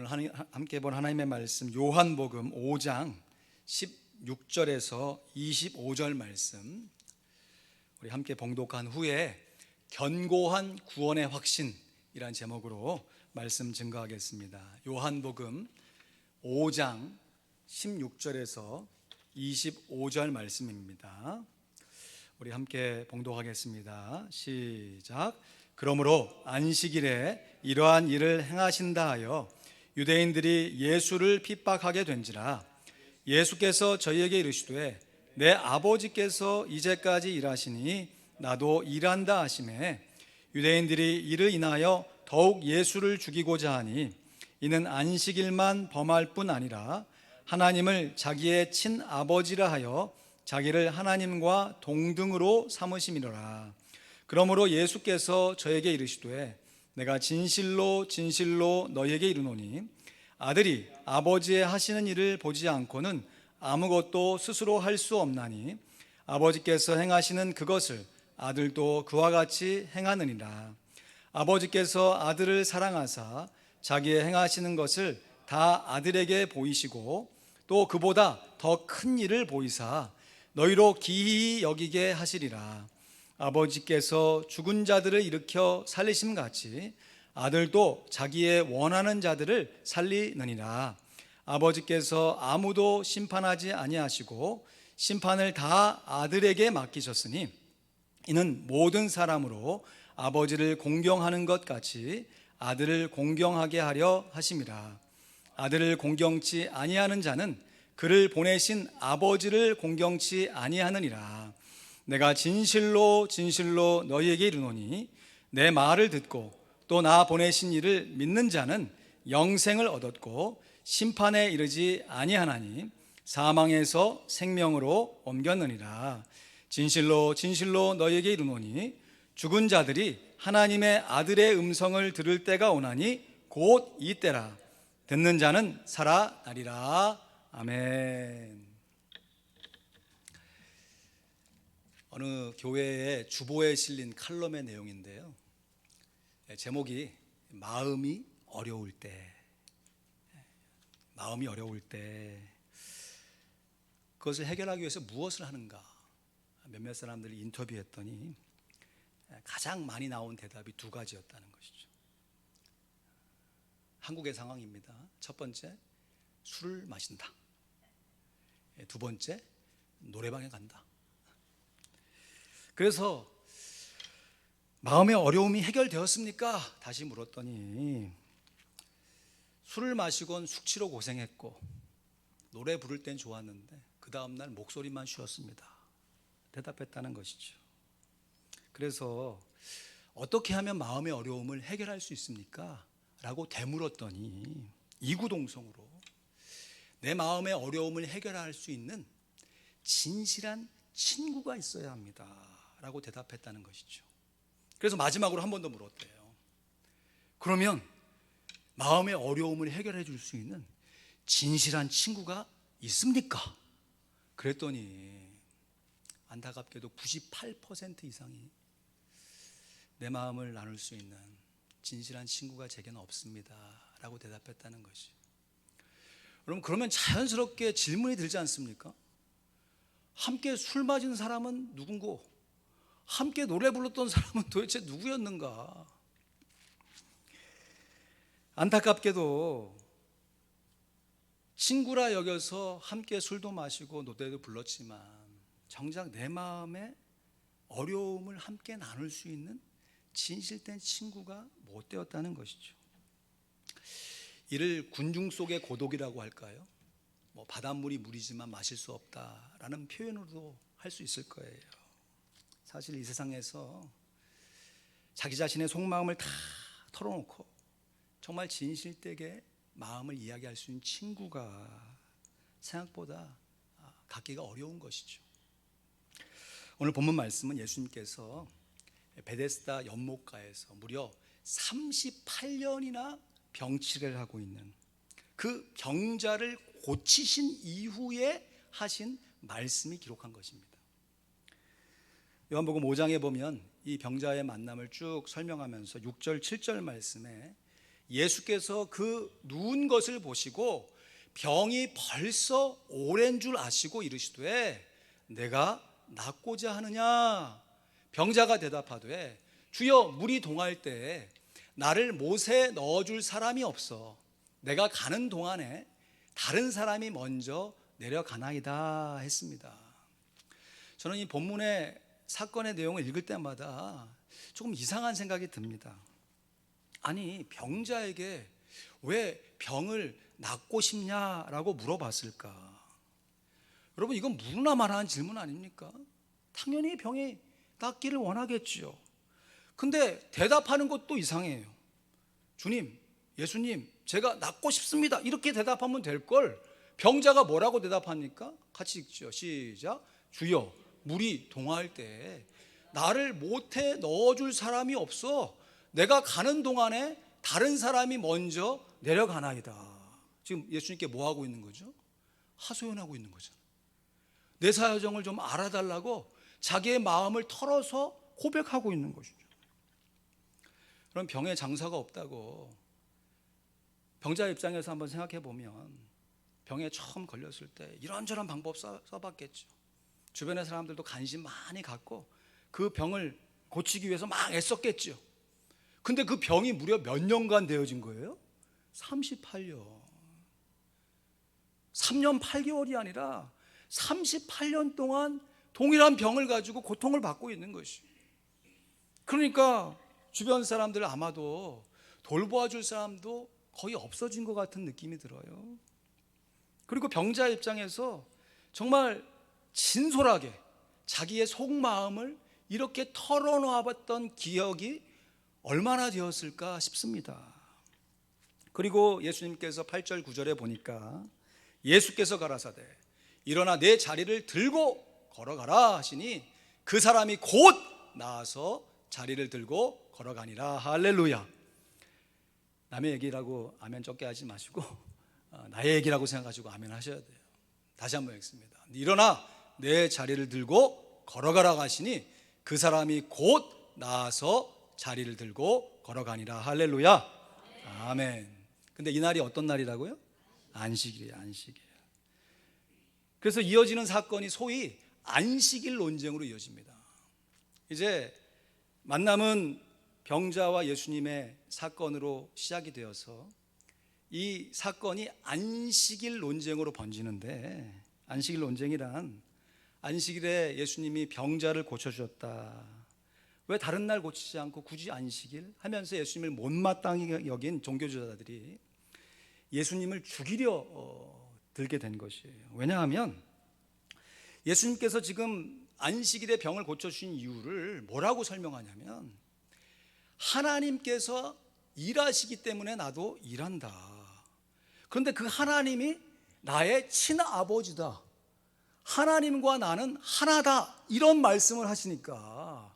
오늘 함께 본 하나님의 말씀 요한복음 5장 16절에서 25절 말씀 우리 함께 봉독한 후에 견고한 구원의 확신이란 제목으로 말씀 증거하겠습니다. 요한복음 5장 16절에서 25절 말씀입니다. 우리 함께 봉독하겠습니다. 시작. 그러므로 안식일에 이러한 일을 행하신다 하여 유대인들이 예수를 핍박하게 된지라. 예수께서 저희에게 이르시되 내 아버지께서 이제까지 일하시니 나도 일한다 하시매 유대인들이 이를 인하여 더욱 예수를 죽이고자 하니 이는 안식일만 범할 뿐 아니라 하나님을 자기의 친아버지라 하여 자기를 하나님과 동등으로 삼으심이로라. 그러므로 예수께서 저에게 이르시되 내가 진실로 진실로 너희에게 이르노니 아들이 아버지의 하시는 일을 보지 않고는 아무것도 스스로 할 수 없나니 아버지께서 행하시는 그것을 아들도 그와 같이 행하느니라. 아버지께서 아들을 사랑하사 자기의 행하시는 것을 다 아들에게 보이시고 또 그보다 더 큰 일을 보이사 너희로 기이히 여기게 하시리라. 아버지께서 죽은 자들을 일으켜 살리심 같이 아들도 자기의 원하는 자들을 살리느니라. 아버지께서 아무도 심판하지 아니하시고 심판을 다 아들에게 맡기셨으니 이는 모든 사람으로 아버지를 공경하는 것 같이 아들을 공경하게 하려 하심이라. 아들을 공경치 아니하는 자는 그를 보내신 아버지를 공경치 아니하느니라. 내가 진실로 진실로 너희에게 이르노니 내 말을 듣고 또 나 보내신 이를 믿는 자는 영생을 얻었고 심판에 이르지 아니하나니 사망에서 생명으로 옮겼느니라. 진실로 진실로 너희에게 이르노니 죽은 자들이 하나님의 아들의 음성을 들을 때가 오나니 곧 이때라. 듣는 자는 살아나리라. 아멘. 어느 교회의 주보에 실린 칼럼의 내용인데요, 제목이 마음이 어려울 때, 마음이 어려울 때 그것을 해결하기 위해서 무엇을 하는가 몇몇 사람들이 인터뷰했더니 가장 많이 나온 대답이 두 가지였다는 것이죠. 한국의 상황입니다. 첫 번째, 술을 마신다. 두 번째, 노래방에 간다. 그래서 마음의 어려움이 해결되었습니까? 다시 물었더니 술을 마시곤 숙취로 고생했고 노래 부를 땐 좋았는데 그 다음날 목소리만 쉬었습니다. 대답했다는 것이죠. 그래서 어떻게 하면 마음의 어려움을 해결할 수 있습니까? 라고 되물었더니 이구동성으로 내 마음의 어려움을 해결할 수 있는 진실한 친구가 있어야 합니다 라고 대답했다는 것이죠. 그래서 마지막으로 한 번 더 물었대요. 그러면 마음의 어려움을 해결해 줄 수 있는 진실한 친구가 있습니까? 그랬더니 안타깝게도 98% 이상이 내 마음을 나눌 수 있는 진실한 친구가 제게는 없습니다 라고 대답했다는 것이. 여러분, 그러면 자연스럽게 질문이 들지 않습니까? 함께 술 마신 사람은 누군고? 함께 노래 불렀던 사람은 도대체 누구였는가? 안타깝게도 친구라 여겨서 함께 술도 마시고 노래도 불렀지만 정작 내 마음의 어려움을 함께 나눌 수 있는 진실된 친구가 못 되었다는 것이죠. 이를 군중 속의 고독이라고 할까요? 바닷물이 물이지만 마실 수 없다라는 표현으로도 할 수 있을 거예요. 사실 이 세상에서 자기 자신의 속마음을 다 털어놓고 정말 진실되게 마음을 이야기할 수 있는 친구가 생각보다 갖기가 어려운 것이죠. 오늘 본문 말씀은 예수님께서 베데스다 연못가에서 무려 38년이나 병치레를 하고 있는 그 병자를 고치신 이후에 하신 말씀이 기록한 것입니다. 요한복음 5장에 보면 이 병자의 만남을 쭉 설명하면서 6절 7절 말씀에 예수께서 그 누운 것을 보시고 병이 벌써 오랜 줄 아시고 이르시되 내가 낫고자 하느냐? 병자가 대답하되 주여, 물이 동할 때에 나를 못에 넣어줄 사람이 없어 내가 가는 동안에 다른 사람이 먼저 내려가나이다 했습니다. 저는 이 본문의 사건의 내용을 읽을 때마다 조금 이상한 생각이 듭니다. 아니, 병자에게 왜 병을 낫고 싶냐라고 물어봤을까? 여러분, 이건 무나 말하는 질문 아닙니까? 당연히 병이 낫기를 원하겠지요. 근데 대답하는 것도 이상해요. 주님, 예수님, 제가 낫고 싶습니다, 이렇게 대답하면 될걸 병자가 뭐라고 대답합니까? 같이 읽죠. 시작. 주여, 물이 동할 때 나를 못에 넣어줄 사람이 없어 내가 가는 동안에 다른 사람이 먼저 내려가나이다. 지금 예수님께 뭐 하고 있는 거죠? 하소연하고 있는 거잖아요. 내 사정을 좀 알아달라고 자기의 마음을 털어서 고백하고 있는 것이죠. 그럼 병에 장사가 없다고 병자 입장에서 한번 생각해 보면 병에 처음 걸렸을 때 이런저런 방법 써봤겠죠. 주변의 사람들도 관심 많이 갖고 그 병을 고치기 위해서 막 애썼겠죠. 근데 그 병이 무려 몇 년간 되어진 거예요? 38년. 3년 8개월이 아니라 38년 동안 동일한 병을 가지고 고통을 받고 있는 것이. 그러니까 주변 사람들 아마도 돌보아줄 사람도 거의 없어진 것 같은 느낌이 들어요. 그리고 병자 입장에서 정말 진솔하게 자기의 속마음을 이렇게 털어놓아봤던 기억이 얼마나 되었을까 싶습니다. 그리고 예수님께서 8절 9절에 보니까 예수께서 가라사대 일어나 내 자리를 들고 걸어가라 하시니 그 사람이 곧 나아서 자리를 들고 걸어가니라. 할렐루야. 남의 얘기라고 아멘 적게 하지 마시고 나의 얘기라고 생각하시고 아멘 하셔야 돼요. 다시 한번 읽습니다. 일어나 내 자리를 들고 걸어가라 하시니 그 사람이 곧 나아서 자리를 들고 걸어가니라. 할렐루야. 아멘. 근데 이 날이 어떤 날이라고요? 안식일이에요. 안식일. 그래서 이어지는 사건이 소위 안식일 논쟁으로 이어집니다. 이제 만남은 병자와 예수님의 사건으로 시작이 되어서 이 사건이 안식일 논쟁으로 번지는데, 안식일 논쟁이란 안식일에 예수님이 병자를 고쳐주셨다, 왜 다른 날 고치지 않고 굳이 안식일 하면서 예수님을 못마땅히 여긴 종교지도자들이 예수님을 죽이려 들게 된 것이에요. 왜냐하면 예수님께서 지금 안식일에 병을 고쳐주신 이유를 뭐라고 설명하냐면, 하나님께서 일하시기 때문에 나도 일한다. 그런데 그 하나님이 나의 친아버지다, 하나님과 나는 하나다, 이런 말씀을 하시니까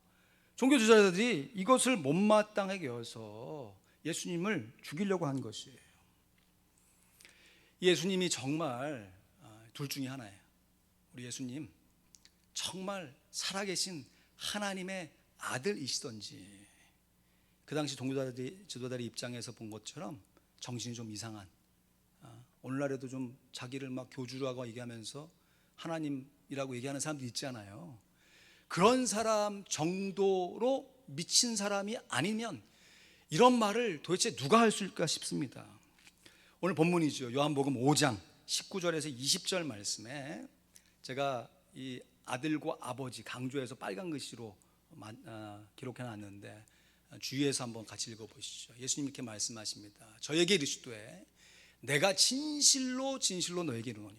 종교지도자들이 이것을 못마땅하게 여겨서 예수님을 죽이려고 한 것이에요. 예수님이 정말 둘 중에 하나예요. 우리 예수님 정말 살아계신 하나님의 아들이시던지, 그 당시 종교지도자들의 입장에서 본 것처럼 정신이 좀 이상한, 오늘날에도 좀 자기를 막 교주라고 얘기하면서 하나님이라고 얘기하는 사람도 있잖아요. 그런 사람 정도로 미친 사람이 아니면 이런 말을 도대체 누가 할 수 있을까 싶습니다. 오늘 본문이죠. 요한복음 5장 19절에서 20절 말씀에 제가 이 아들과 아버지 강조해서 빨간 글씨로 기록해 놨는데 주의해서 한번 같이 읽어보시죠. 예수님 이렇게 말씀하십니다. 저에게 이르시되 내가 진실로 진실로 너에게 이르노니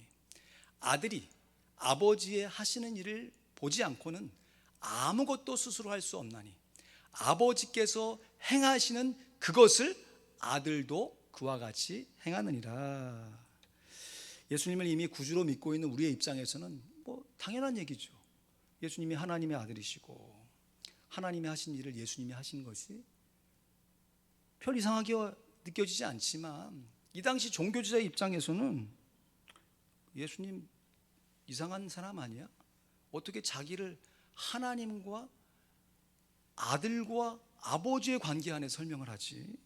아들이 아버지의 하시는 일을 보지 않고는 아무것도 스스로 할 수 없나니 아버지께서 행하시는 그것을 아들도 그와 같이 행하느니라. 예수님을 이미 구주로 믿고 있는 우리의 입장에서는 뭐 당연한 얘기죠. 예수님이 하나님의 아들이시고 하나님이 하신 일을 예수님이 하신 것이 별 이상하게 느껴지지 않지만, 이 당시 종교지자의 입장에서는 예수님 이상한 사람 아니야? 어떻게 자기를 하나님과 아들과 아버지의 관계 안에 설명을 하지?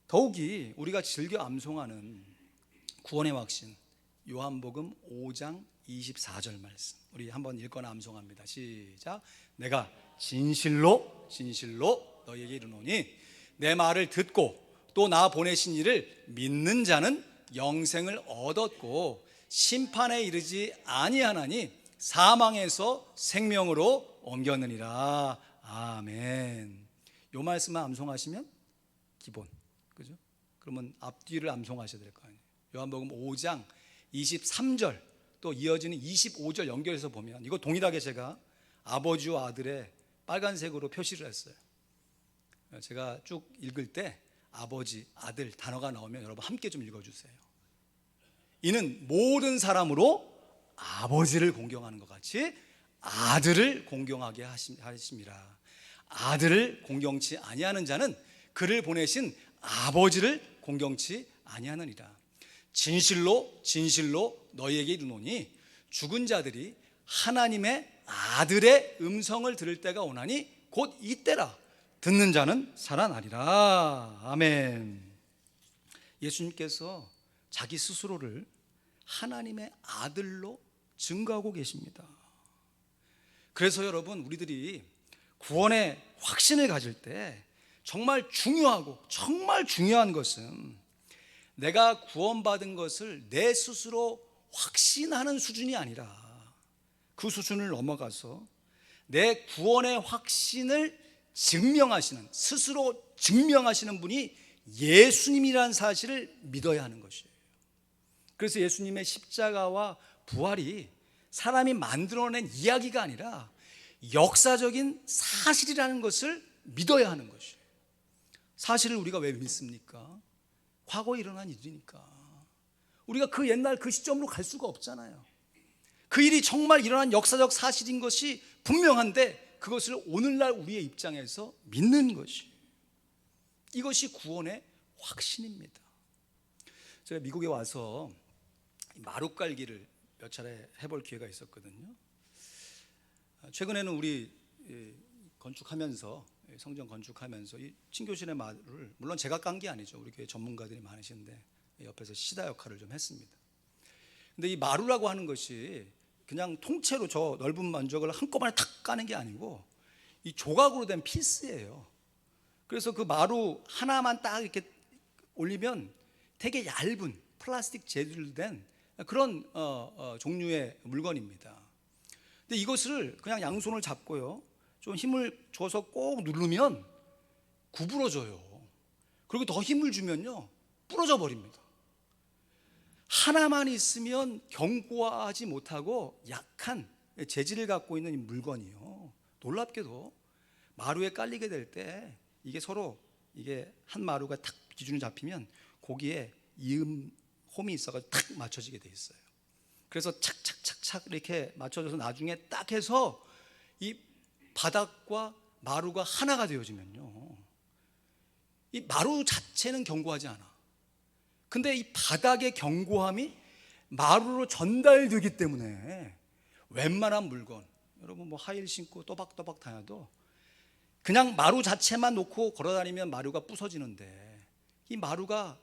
더욱이 우리가 즐겨 암송하는 구원의 확신, 요한복음 5장 24절 말씀, 우리 한번 읽거나 암송합니다. 시작. 내가 진실로 진실로 너희에게 이르노니 내 말을 듣고 또 나 보내신 이를 믿는 자는 영생을 얻었고 심판에 이르지 아니하나니 사망에서 생명으로 옮겼느니라. 아멘. 요 말씀만 암송하시면 기본, 그죠? 그러면 앞뒤를 암송하셔야 될 거 아니에요. 요한복음 5장 23절 또 이어지는 25절 연결해서 보면 이거 동일하게 제가 아버지와 아들의 빨간색으로 표시를 했어요. 제가 쭉 읽을 때 아버지, 아들 단어가 나오면 여러분 함께 좀 읽어주세요. 이는 모든 사람으로 아버지를 공경하는 것 같이 아들을 공경하게 하심이라. 아들을 공경치 아니하는 자는 그를 보내신 아버지를 공경치 아니하느니라. 진실로 진실로 너희에게 이르노니 죽은 자들이 하나님의 아들의 음성을 들을 때가 오나니 곧 이때라. 듣는 자는 살아나리라. 아멘. 예수님께서 자기 스스로를 하나님의 아들로 증거하고 계십니다. 그래서 여러분, 우리들이 구원의 확신을 가질 때 정말 중요하고 정말 중요한 것은 내가 구원받은 것을 내 스스로 확신하는 수준이 아니라 그 수준을 넘어가서 내 구원의 확신을 증명하시는, 스스로 증명하시는 분이 예수님이라는 사실을 믿어야 하는 것이에요. 그래서 예수님의 십자가와 부활이 사람이 만들어낸 이야기가 아니라 역사적인 사실이라는 것을 믿어야 하는 것이에요. 사실을 우리가 왜 믿습니까? 과거에 일어난 일이니까. 우리가 그 옛날 그 시점으로 갈 수가 없잖아요. 그 일이 정말 일어난 역사적 사실인 것이 분명한데 그것을 오늘날 우리의 입장에서 믿는 것이, 이것이 구원의 확신입니다. 제가 미국에 와서 마룻 깔기를 몇 차례 해볼 기회가 있었거든요. 최근에는 우리 건축하면서, 성전 건축하면서 이 친교실의 마루를 물론 제가 깐 게 아니죠. 우리 교회 전문가들이 많으신데 옆에서 시다 역할을 좀 했습니다. 근데 이 마루라고 하는 것이 그냥 통째로 저 넓은 면적을 한꺼번에 탁 까는 게 아니고 이 조각으로 된 피스예요. 그래서 그 마루 하나만 딱 이렇게 올리면 되게 얇은 플라스틱 재질로 된 그런 종류의 물건입니다. 근데 이것을 그냥 양손을 잡고요, 좀 힘을 줘서 꼭 누르면 구부러져요. 그리고 더 힘을 주면요 부러져 버립니다. 하나만 있으면 견고하지 못하고 약한 재질을 갖고 있는 이 물건이요, 놀랍게도 마루에 깔리게 될 때 이게 서로 이게 한 마루가 탁 기준이 잡히면 거기에 이음 홈이 있어가지고 탁 맞춰지게 돼 있어요. 그래서 착착착착 이렇게 맞춰져서 나중에 딱 해서 이 바닥과 마루가 하나가 되어지면요, 이 마루 자체는 견고하지 않아. 근데 이 바닥의 견고함이 마루로 전달되기 때문에 웬만한 물건, 여러분 뭐 하이힐 신고 또박또박 다녀도 그냥 마루 자체만 놓고 걸어다니면 마루가 부서지는데 이 마루가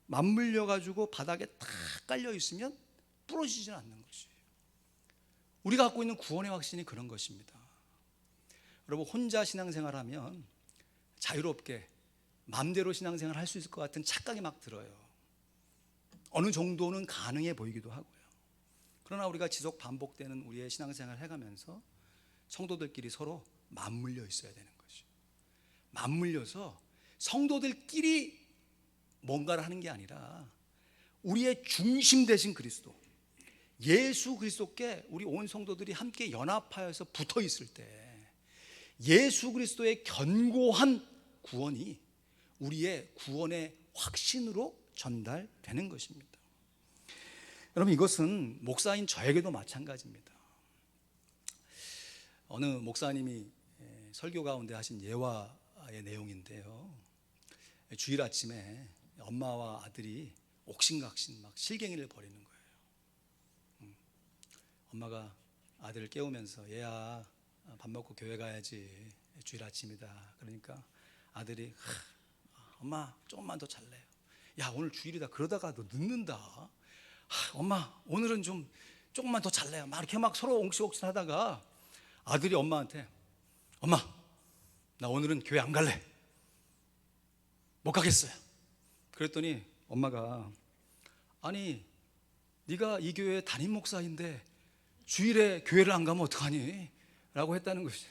맞물려 가지고 바닥에 탁 깔려 있으면 부러지지는 않는 것이에요. 우리가 갖고 있는 구원의 확신이 그런 것입니다. 여러분, 혼자 신앙생활하면 자유롭게 마음대로 신앙생활 할 수 있을 것 같은 착각이 막 들어요. 어느 정도는 가능해 보이기도 하고요. 그러나 우리가 지속 반복되는 우리의 신앙생활을 해가면서 성도들끼리 서로 맞물려 있어야 되는 것이죠. 맞물려서 성도들끼리 뭔가를 하는 게 아니라 우리의 중심 되신 그리스도, 예수 그리스도께 우리 온 성도들이 함께 연합하여서 붙어 있을 때 예수 그리스도의 견고한 구원이 우리의 구원의 확신으로 전달되는 것입니다. 여러분, 이것은 목사인 저에게도 마찬가지입니다. 어느 목사님이 설교 가운데 하신 예화의 내용인데요, 주일 아침에 엄마와 아들이 옥신각신 막 실갱이를 벌이는 거예요. 엄마가 아들을 깨우면서 얘야 밥 먹고 교회 가야지, 주일 아침이다. 그러니까 아들이 엄마 조금만 더 잘래요. 야, 오늘 주일이다. 그러다가 너 늦는다. 엄마 오늘은 좀 조금만 더 잘래요. 막 이렇게 막 서로 옹치옥치 하다가 아들이 엄마한테, 엄마 나 오늘은 교회 안 갈래. 못 가겠어요. 그랬더니 엄마가, 아니 네가 이 교회 담임 목사인데 주일에 교회를 안 가면 어떡하니? 라고 했다는 것이.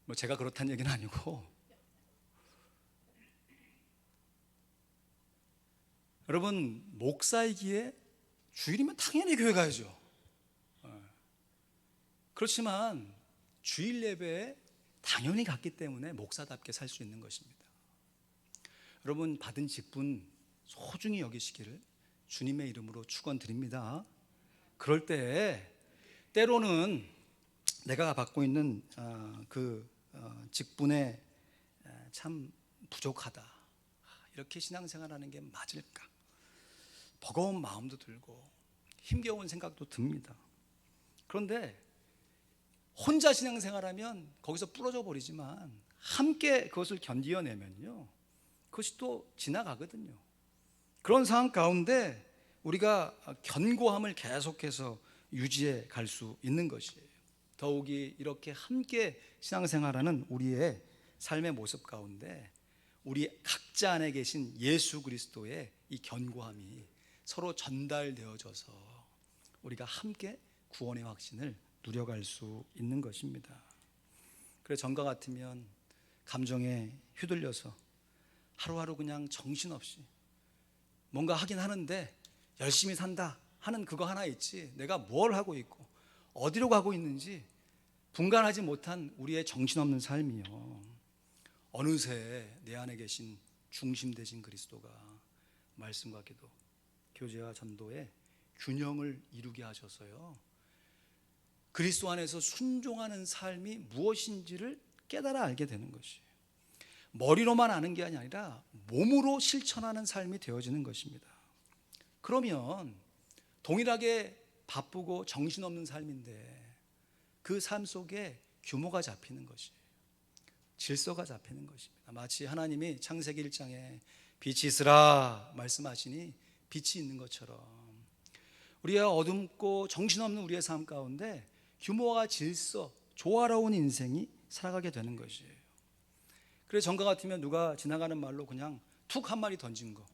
뭐 제가 그렇다는 얘기는 아니고, 여러분 목사이기에 주일이면 당연히 교회 가야죠. 그렇지만 주일 예배에 당연히 갔기 때문에 목사답게 살 수 있는 것입니다. 여러분 받은 직분 소중히 여기시기를 주님의 이름으로 축원드립니다. 그럴 때 때로는 내가 받고 있는 그 직분에 참 부족하다, 이렇게 신앙생활하는 게 맞을까, 버거운 마음도 들고 힘겨운 생각도 듭니다. 그런데 혼자 신앙생활하면 거기서 부러져 버리지만 함께 그것을 견디어내면요, 그것이 또 지나가거든요. 그런 상황 가운데 우리가 견고함을 계속해서 유지해 갈 수 있는 것이에요. 더욱이 이렇게 함께 신앙생활하는 우리의 삶의 모습 가운데 우리 각자 안에 계신 예수 그리스도의 이 견고함이 서로 전달되어져서 우리가 함께 구원의 확신을 누려갈 수 있는 것입니다. 그래서 전과 같으면 감정에 휘둘려서 하루하루 그냥 정신없이 뭔가 하긴 하는데 열심히 산다 하는 그거 하나 있지, 내가 뭘 하고 있고 어디로 가고 있는지 분간하지 못한 우리의 정신없는 삶이요, 어느새 내 안에 계신 중심 되신 그리스도가 말씀과 기도, 교제와 전도의 균형을 이루게 하셔서요, 그리스도 안에서 순종하는 삶이 무엇인지를 깨달아 알게 되는 것이에요. 머리로만 아는 게 아니라 몸으로 실천하는 삶이 되어지는 것입니다. 그러면 동일하게 바쁘고 정신없는 삶인데 그 삶 속에 규모가 잡히는 것이에요. 질서가 잡히는 것입니다. 마치 하나님이 창세기 1장에 빛이 있으라 말씀하시니 빛이 있는 것처럼 우리가 어둡고 정신없는 우리의 삶 가운데 규모와 질서, 조화로운 인생이 살아가게 되는 것이에요. 그래서 전과 같으면 누가 지나가는 말로 그냥 툭 한 마디 던진 거,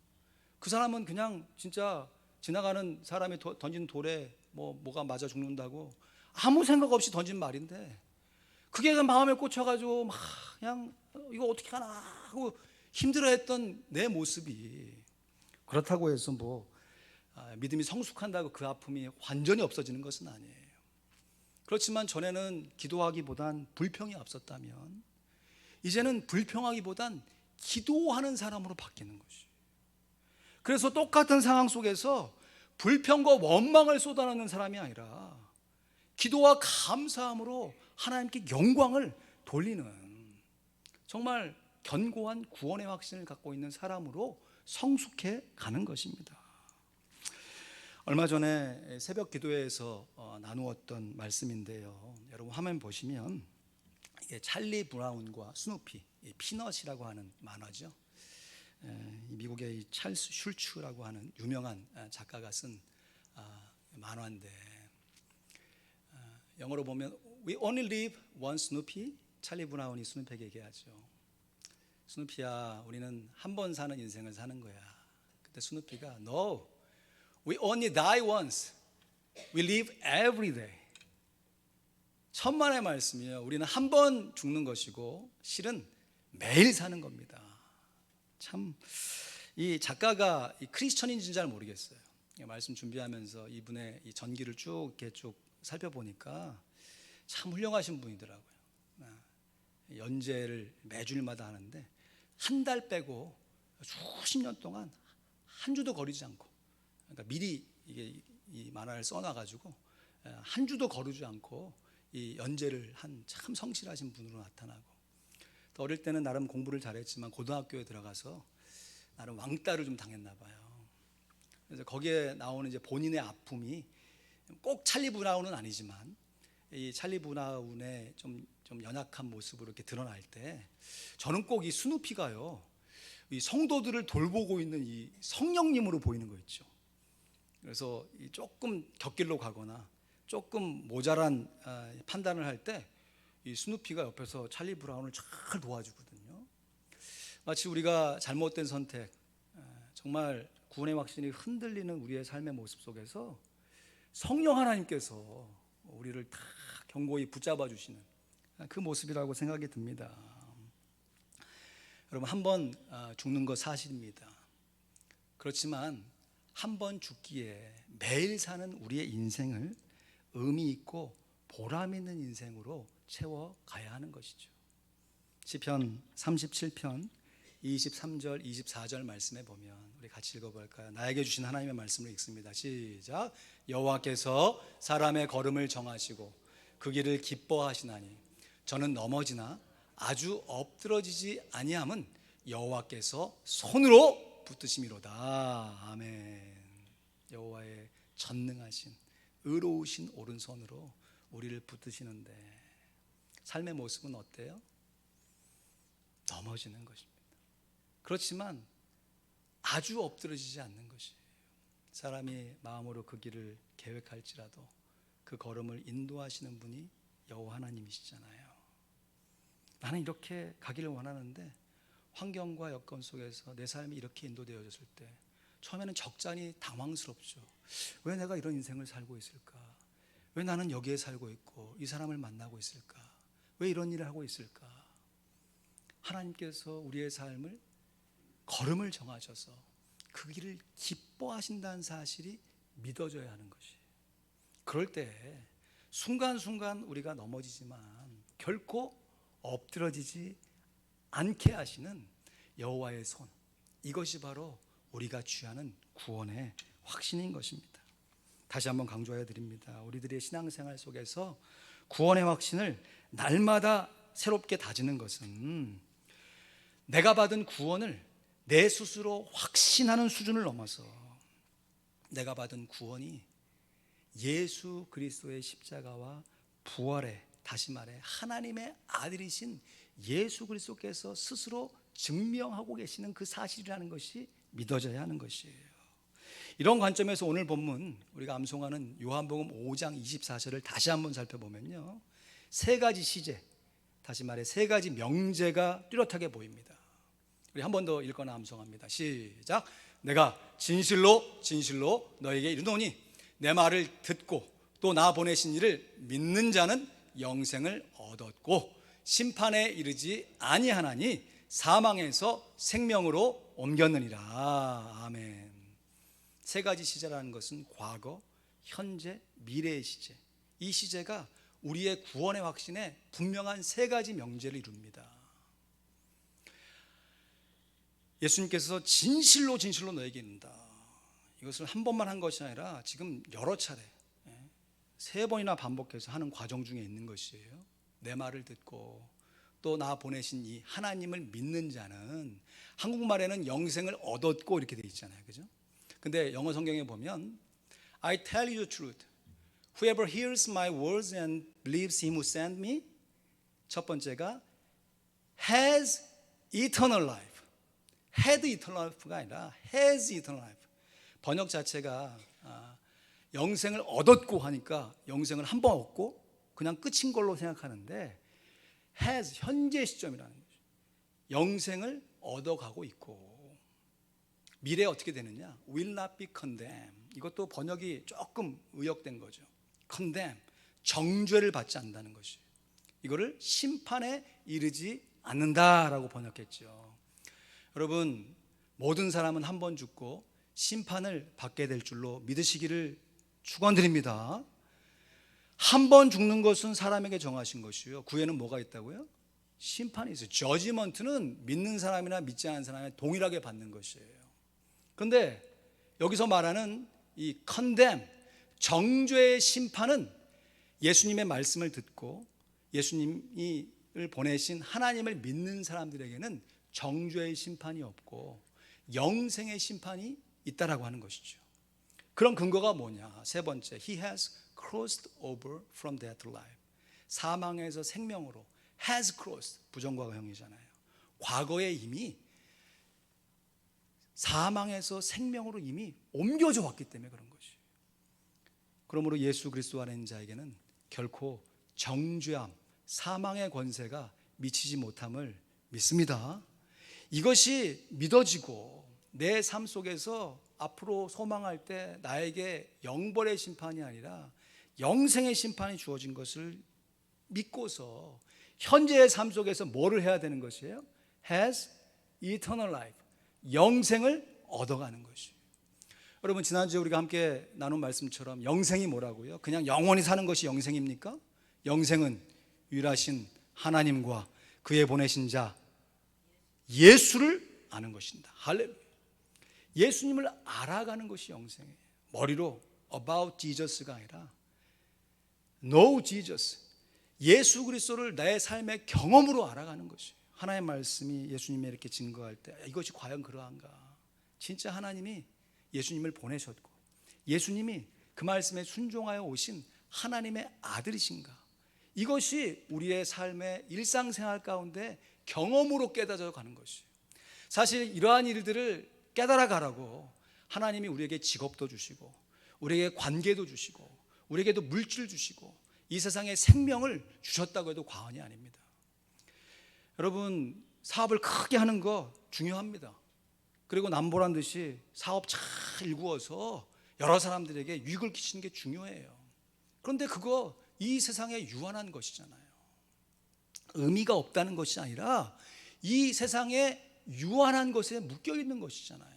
그 사람은 그냥 진짜 지나가는 사람이 던진 돌에 뭐가 맞아 죽는다고 아무 생각 없이 던진 말인데 그게 마음에 꽂혀가지고 막 그냥 이거 어떻게 하나 하고 힘들어했던 내 모습이, 그렇다고 해서 믿음이 성숙한다고 그 아픔이 완전히 없어지는 것은 아니에요. 그렇지만 전에는 기도하기보단 불평이 앞섰다면 이제는 불평하기보단 기도하는 사람으로 바뀌는 것이. 그래서 똑같은 상황 속에서 불평과 원망을 쏟아내는 사람이 아니라 기도와 감사함으로 하나님께 영광을 돌리는 정말 견고한 구원의 확신을 갖고 있는 사람으로 성숙해 가는 것입니다. 얼마 전에 새벽 기도회에서 나누었던 말씀인데요, 여러분 화면 보시면 이게 찰리 브라운과 스누피, 피넛이라고 하는 만화죠. 미국의 찰스 슐츠라고 하는 유명한 작가가 쓴 만화인데, 영어로 보면 We only live one Snoopy. 찰리 브라운이 스누피에게 얘기하죠. 스누피야, 우리는 한 번 사는 인생을 사는 거야. 그때 스누피가 No, we only die once. We live every day. 천만의 말씀이에요. 우리는 한 번 죽는 것이고 실은 매일 사는 겁니다. 참 이 작가가 이 크리스천인지는 잘 모르겠어요. 말씀 준비하면서 이분의 이 전기를 이렇게 쭉 살펴보니까 참 훌륭하신 분이더라고요. 연재를 매주일마다 하는데 한 달 빼고 수십 년 동안 한 주도 거르지 않고, 그러니까 미리 이 만화를 써놔가지고 한 주도 거르지 않고 이 연재를 한 참 성실하신 분으로 나타나고, 또 어릴 때는 나름 공부를 잘했지만 고등학교에 들어가서 나름 왕따를 좀 당했나 봐요. 그래서 거기에 나오는 이제 본인의 아픔이 꼭 찰리 브라운은 아니지만 이 찰리 브라운의 좀 좀 연약한 모습으로 이렇게 드러날 때 저는 꼭 이 스누피가요, 이 성도들을 돌보고 있는 이 성령님으로 보이는 거 있죠. 그래서 이 조금 곁길로 가거나 조금 모자란 판단을 할 때 이 스누피가 옆에서 찰리 브라운을 잘 도와주거든요. 마치 우리가 잘못된 선택, 정말 구원의 확신이 흔들리는 우리의 삶의 모습 속에서 성령 하나님께서 우리를 다 견고히 붙잡아 주시는 그 모습이라고 생각이 듭니다. 여러분, 한 번 죽는 거 사실입니다. 그렇지만 한 번 죽기에 매일 사는 우리의 인생을 의미 있고 보람 있는 인생으로 채워가야 하는 것이죠. 시편 37편 23절 24절 말씀에 보면 우리 같이 읽어볼까요? 나에게 주신 하나님의 말씀을 읽습니다. 시작. 여호와께서 사람의 걸음을 정하시고 그 길을 기뻐하시나니 저는 넘어지나 아주 엎드러지지 아니함은 여호와께서 손으로 붙드심이로다. 아멘. 여호와의 전능하신 의로우신 오른손으로 우리를 붙드시는데 삶의 모습은 어때요? 넘어지는 것입니다. 그렇지만 아주 엎드러지지 않는 것이에요. 사람이 마음으로 그 길을 계획할지라도 그 걸음을 인도하시는 분이 여호와 하나님이시잖아요. 나는 이렇게 가기를 원하는데 환경과 여건 속에서 내 삶이 이렇게 인도되어졌을 때 처음에는 적잖이 당황스럽죠. 왜 내가 이런 인생을 살고 있을까? 왜 나는 여기에 살고 있고 이 사람을 만나고 있을까? 왜 이런 일을 하고 있을까? 하나님께서 우리의 삶을 걸음을 정하셔서 그 길을 기뻐하신다는 사실이 믿어져야 하는 것이에요. 그럴 때 순간순간 우리가 넘어지지만 결코 엎드러지지 않게 하시는 여호와의 손, 이것이 바로 우리가 취하는 구원의 확신인 것입니다. 다시 한번 강조해 드립니다. 우리들의 신앙생활 속에서 구원의 확신을 날마다 새롭게 다지는 것은 내가 받은 구원을 내 스스로 확신하는 수준을 넘어서 내가 받은 구원이 예수 그리스도의 십자가와 부활에, 다시 말해 하나님의 아들이신 예수 그리스도께서 스스로 증명하고 계시는 그 사실이라는 것이 믿어져야 하는 것이에요. 이런 관점에서 오늘 본문 우리가 암송하는 요한복음 5장 24절을 다시 한번 살펴보면요, 세 가지 시제, 다시 말해 세 가지 명제가 뚜렷하게 보입니다. 우리 한 번 더 읽거나 암송합니다. 시작. 내가 진실로 진실로 너에게 이르노니 내 말을 듣고 또 나 보내신 이를 믿는 자는 영생을 얻었고 심판에 이르지 아니하나니 사망에서 생명으로 옮겼느니라. 아멘. 세 가지 시제라는 것은 과거, 현재, 미래의 시제. 이 시제가 우리의 구원의 확신에 분명한 세 가지 명제를 이룹니다. 예수님께서 진실로 진실로 너에게 이른다. 이것을 한 번만 한 것이 아니라 지금 여러 차례, 세 번이나 반복해서 하는 과정 중에 있는 것이에요. 내 말을 듣고 또 나 보내신 이 하나님을 믿는 자는, 한국말에는 영생을 얻었고 이렇게 되어 있잖아요, 그죠? 근데 영어 성경에 보면 I tell you the truth, whoever hears my words and believes him who sent me, 첫 번째가 has eternal life. had eternal life가 아니라 has eternal life. 번역 자체가 영생을 얻었고 하니까 영생을 한 번 얻고 그냥 끝인 걸로 생각하는데, has, 현재 시점이라는 거죠. 영생을 얻어가고 있고, 미래에 어떻게 되느냐, will not be condemned. 이것도 번역이 조금 의역된 거죠. condemn, 정죄를 받지 않는다는 것이에요. 이거를 심판에 이르지 않는다라고 번역했죠. 여러분, 모든 사람은 한 번 죽고 심판을 받게 될 줄로 믿으시기를 축원드립니다. 한 번 죽는 것은 사람에게 정하신 것이요, 구에는 뭐가 있다고요? 심판이 있어요. 저지먼트는 믿는 사람이나 믿지 않는 사람이 동일하게 받는 것이에요. 그런데 여기서 말하는 이 condemn, 정죄의 심판은 예수님의 말씀을 듣고 예수님이 보내신 하나님을 믿는 사람들에게는 정죄의 심판이 없고 영생의 심판이 있다라고 하는 것이죠. 그런 근거가 뭐냐? 세 번째, He has crossed over from death to life. 사망에서 생명으로, has crossed, 부정과거형이잖아요. 과거에 이미 사망에서 생명으로 이미 옮겨져 왔기 때문에 그런 것이. 그러므로 예수 그리스도 안에 있는 자에게는 결코 정죄함, 사망의 권세가 미치지 못함을 믿습니다. 이것이 믿어지고 내 삶 속에서 앞으로 소망할 때 나에게 영벌의 심판이 아니라 영생의 심판이 주어진 것을 믿고서 현재의 삶 속에서 뭐를 해야 되는 것이에요? has eternal life, 영생을 얻어가는 것이에요. 여러분, 지난주에 우리가 함께 나눈 말씀처럼 영생이 뭐라고요? 그냥 영원히 사는 것이 영생입니까? 영생은 유일하신 하나님과 그의 보내신 자 예수를 아는 것입니다. 할렐루야. 예수님을 알아가는 것이 영생이에요. 머리로 about Jesus가 아니라 know Jesus, 예수 그리스도를 내 삶의 경험으로 알아가는 것이에요. 하나님의 말씀이 예수님이 이렇게 증거할 때 이것이 과연 그러한가? 진짜 하나님이 예수님을 보내셨고 예수님이 그 말씀에 순종하여 오신 하나님의 아들이신가? 이것이 우리의 삶의 일상생활 가운데 경험으로 깨달아져 가는 것이에요. 사실 이러한 일들을 깨달아 가라고 하나님이 우리에게 직업도 주시고 우리에게 관계도 주시고 우리에게도 물질 주시고 이 세상에 생명을 주셨다고 해도 과언이 아닙니다. 여러분, 사업을 크게 하는 거 중요합니다. 그리고 남보란 듯이 사업 잘 일구어서 여러 사람들에게 유익을 끼치는 게 중요해요. 그런데 그거 이 세상에 유한한 것이잖아요. 의미가 없다는 것이 아니라 이 세상에 유한한 것에 묶여 있는 것이잖아요.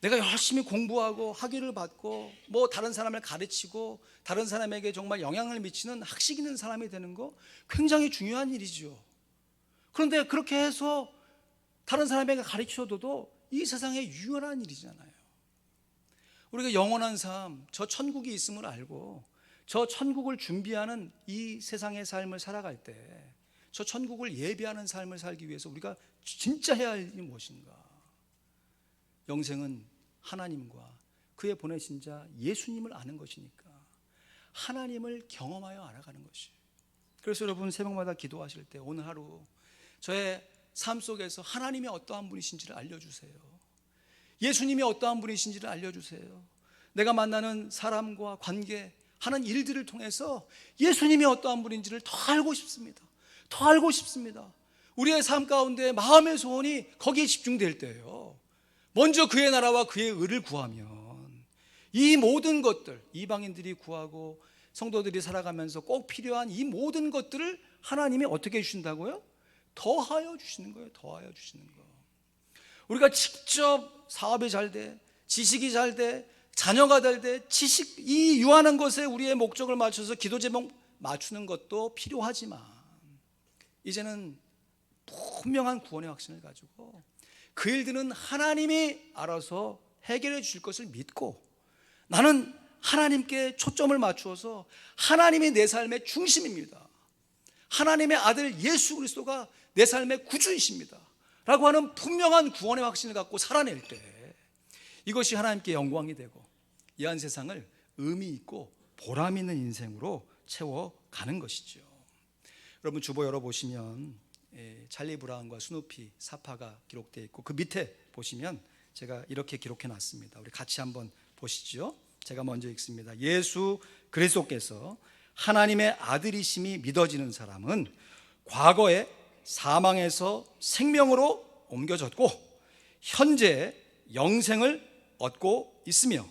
내가 열심히 공부하고 학위를 받고 뭐 다른 사람을 가르치고 다른 사람에게 정말 영향을 미치는 학식 있는 사람이 되는 거 굉장히 중요한 일이죠. 그런데 그렇게 해서 다른 사람에게 가르쳐줘도 이 세상에 유한한 일이잖아요. 우리가 영원한 삶, 저 천국이 있음을 알고 저 천국을 준비하는 이 세상의 삶을 살아갈 때 저 천국을 예비하는 삶을 살기 위해서 우리가 진짜 해야 할 일이 무엇인가? 영생은 하나님과 그의 보내신 자 예수님을 아는 것이니까 하나님을 경험하여 알아가는 것이에요. 그래서 여러분, 새벽마다 기도하실 때 오늘 하루 저의 삶 속에서 하나님이 어떠한 분이신지를 알려주세요. 예수님이 어떠한 분이신지를 알려주세요. 내가 만나는 사람과 관계하는 일들을 통해서 예수님이 어떠한 분인지를 더 알고 싶습니다. 더 알고 싶습니다. 우리의 삶 가운데 마음의 소원이 거기에 집중될 때예요. 먼저 그의 나라와 그의 의를 구하면 이 모든 것들, 이방인들이 구하고 성도들이 살아가면서 꼭 필요한 이 모든 것들을 하나님이 어떻게 해주신다고요? 더하여 주시는 거예요. 더하여 주시는 거. 우리가 직접 사업이 잘 돼, 지식이 잘 돼, 자녀가 잘 돼, 이 유한한 것에 우리의 목적을 맞춰서 기도 제목 맞추는 것도 필요하지만 이제는 분명한 구원의 확신을 가지고 그 일들은 하나님이 알아서 해결해 주실 것을 믿고 나는 하나님께 초점을 맞추어서 하나님이 내 삶의 중심입니다. 하나님의 아들 예수 그리스도가 내 삶의 구주이십니다 라고 하는 분명한 구원의 확신을 갖고 살아낼 때 이것이 하나님께 영광이 되고 이 한 세상을 의미 있고 보람 있는 인생으로 채워가는 것이죠. 여러분, 주보 열어보시면 찰리 브라운과 스누피 사파가 기록되어 있고 그 밑에 보시면 제가 이렇게 기록해 놨습니다. 우리 같이 한번 보시죠. 제가 먼저 읽습니다. 예수 그리스도께서 하나님의 아들이심이 믿어지는 사람은 과거에 사망에서 생명으로 옮겨졌고 현재 영생을 얻고 있으며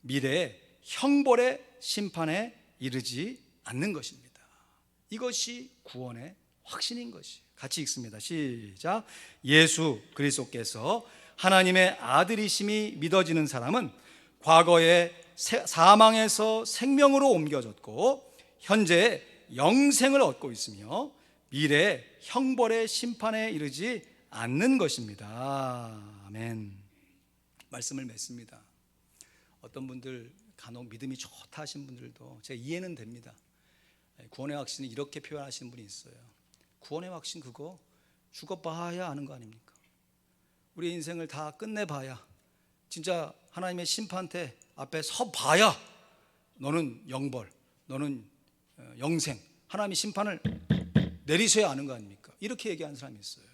미래에 형벌의 심판에 이르지 않는 것입니다. 이것이 구원의 확신인 것이. 같이 읽습니다. 시작. 예수 그리스도께서 하나님의 아들이심이 믿어지는 사람은 과거에 사망에서 생명으로 옮겨졌고 현재 영생을 얻고 있으며 미래에 형벌의 심판에 이르지 않는 것입니다. 아멘. 말씀을 맺습니다. 어떤 분들 간혹 믿음이 좋다 하신 분들도 제가 이해는 됩니다. 구원의 확신을 이렇게 표현하시는 분이 있어요. 구원의 확신 그거 죽어봐야 아는 거 아닙니까? 우리 인생을 다 끝내봐야 진짜 하나님의 심판대 앞에 서봐야 너는 영벌, 너는 영생, 하나님의 심판을 내리셔야 아는 거 아닙니까? 이렇게 얘기하는 사람이 있어요.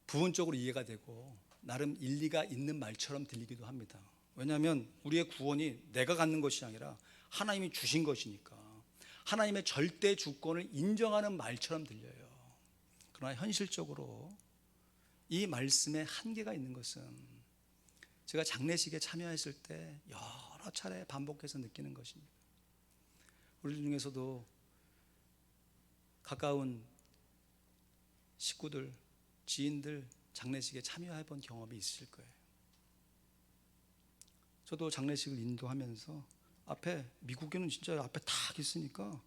부분적으로 이해가 되고 나름 일리가 있는 말처럼 들리기도 합니다. 왜냐하면 우리의 구원이 내가 갖는 것이 아니라 하나님이 주신 것이니까 하나님의 절대 주권을 인정하는 말처럼 들려요. 그러나 현실적으로 이 말씀에 한계가 있는 것은 제가 장례식에 참여했을 때 여러 차례 반복해서 느끼는 것입니다. 우리 중에서도 가까운 식구들, 지인들 장례식에 참여해 본 경험이 있으실 거예요. 저도 장례식을 인도하면서 앞에, 미국에는 진짜 앞에 딱 있으니까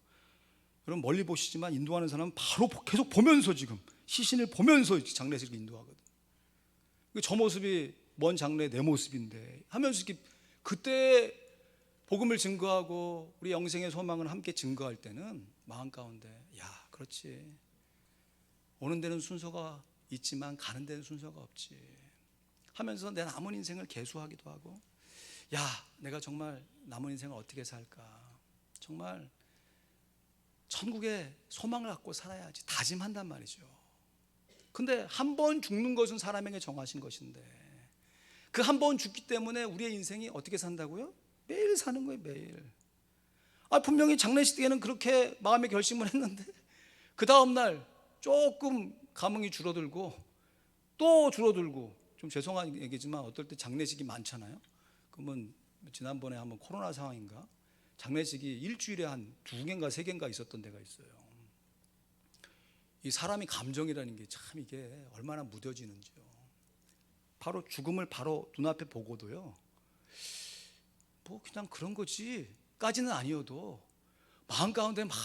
여러분 멀리 보시지만 인도하는 사람은 바로 계속 보면서 지금 시신을 보면서 장례식을 인도하거든. 저 모습이 먼 장래 내 모습인데 하면서 이렇게 그때 복음을 증거하고 우리 영생의 소망을 함께 증거할 때는 마음 가운데 야, 그렇지, 오는 데는 순서가 있지만 가는 데는 순서가 없지 하면서 내 남은 인생을 계수하기도 하고, 야, 내가 정말 남은 인생을 어떻게 살까, 정말 천국에 소망을 갖고 살아야지 다짐한단 말이죠. 근데 한 번 죽는 것은 사람에게 정하신 것인데 그 한 번 죽기 때문에 우리의 인생이 어떻게 산다고요? 매일 사는 거예요, 매일. 분명히 장례식 때에는 그렇게 마음의 결심을 했는데 그 다음날 조금 감흥이 줄어들고 또 줄어들고, 좀 죄송한 얘기지만 어떨 때 장례식이 많잖아요. 그러면 지난번에 한번 코로나 상황인가 장례식이 일주일에 한 2개인가 3개인가 있었던 데가 있어요. 이 사람이 감정이라는 게 참 이게 얼마나 무뎌지는지요. 바로 죽음을 바로 눈앞에 보고도요, 뭐 그냥 그런 거지 까지는 아니어도 마음 가운데 막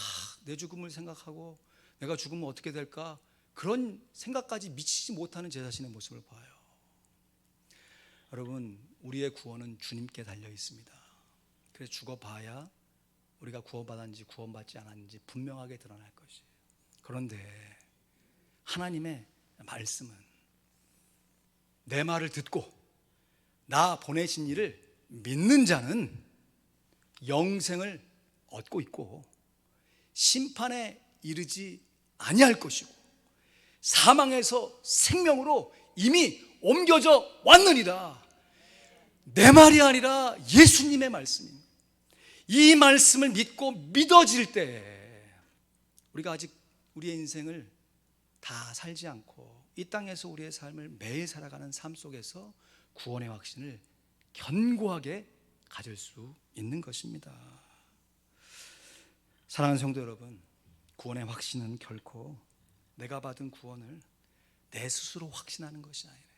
내 죽음을 생각하고 내가 죽으면 어떻게 될까, 그런 생각까지 미치지 못하는 제 자신의 모습을 봐요. 여러분, 우리의 구원은 주님께 달려 있습니다. 그래서 죽어봐야 우리가 구원받았는지 구원받지 않았는지 분명하게 드러날 것이에요. 그런데 하나님의 말씀은 내 말을 듣고 나 보내신 이를 믿는 자는 영생을 얻고 있고 심판에 이르지 아니할 것이고 사망에서 생명으로 이미 옮겨져 왔느니라. 내 말이 아니라 예수님의 말씀입니다. 이 말씀을 믿고 믿어질 때 우리가 아직 우리의 인생을 다 살지 않고 이 땅에서 우리의 삶을 매일 살아가는 삶 속에서 구원의 확신을 견고하게 가질 수 있는 것입니다. 사랑하는 성도 여러분, 구원의 확신은 결코 내가 받은 구원을 내 스스로 확신하는 것이 아니에요.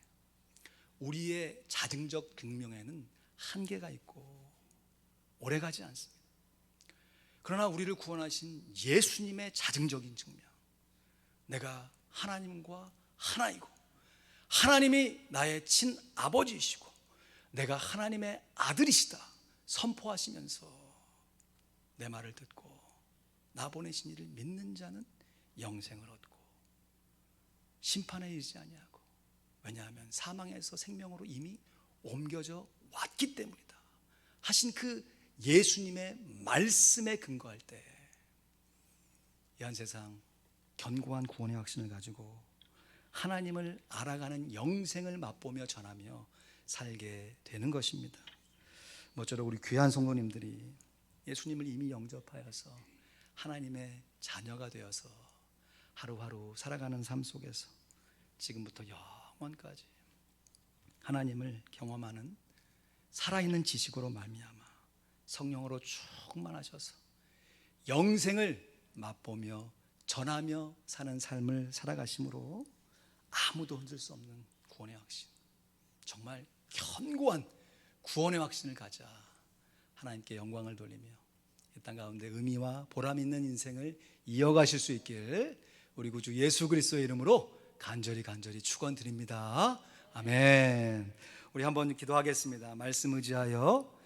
우리의 자증적 증명에는 한계가 있고 오래가지 않습니다. 그러나 우리를 구원하신 예수님의 자증적인 증명, 내가 하나님과 하나이고 하나님이 나의 친아버지이시고 내가 하나님의 아들이시다 선포하시면서 내 말을 듣고 나 보내신 이를 믿는 자는 영생을 얻고 심판에 이르지 아니하고, 왜냐하면 사망에서 생명으로 이미 옮겨져 왔기 때문이다 하신 그 예수님의 말씀에 근거할 때 이 한 세상 견고한 구원의 확신을 가지고 하나님을 알아가는 영생을 맛보며 전하며 살게 되는 것입니다. 모쪼록 우리 귀한 성도님들이 예수님을 이미 영접하여서 하나님의 자녀가 되어서 하루하루 살아가는 삶 속에서 지금부터 영원까지 하나님을 경험하는 살아있는 지식으로 말미암아 성령으로 충만하셔서 영생을 맛보며 전하며 사는 삶을 살아가심으로 아무도 흔들 수 없는 구원의 확신, 정말 견고한 구원의 확신을 가자 하나님께 영광을 돌리며 이 땅 가운데 의미와 보람 있는 인생을 이어가실 수 있길 우리 구주 예수 그리스도의 이름으로 간절히 축원드립니다. 아멘. 우리 한번 기도하겠습니다. 말씀 의지하여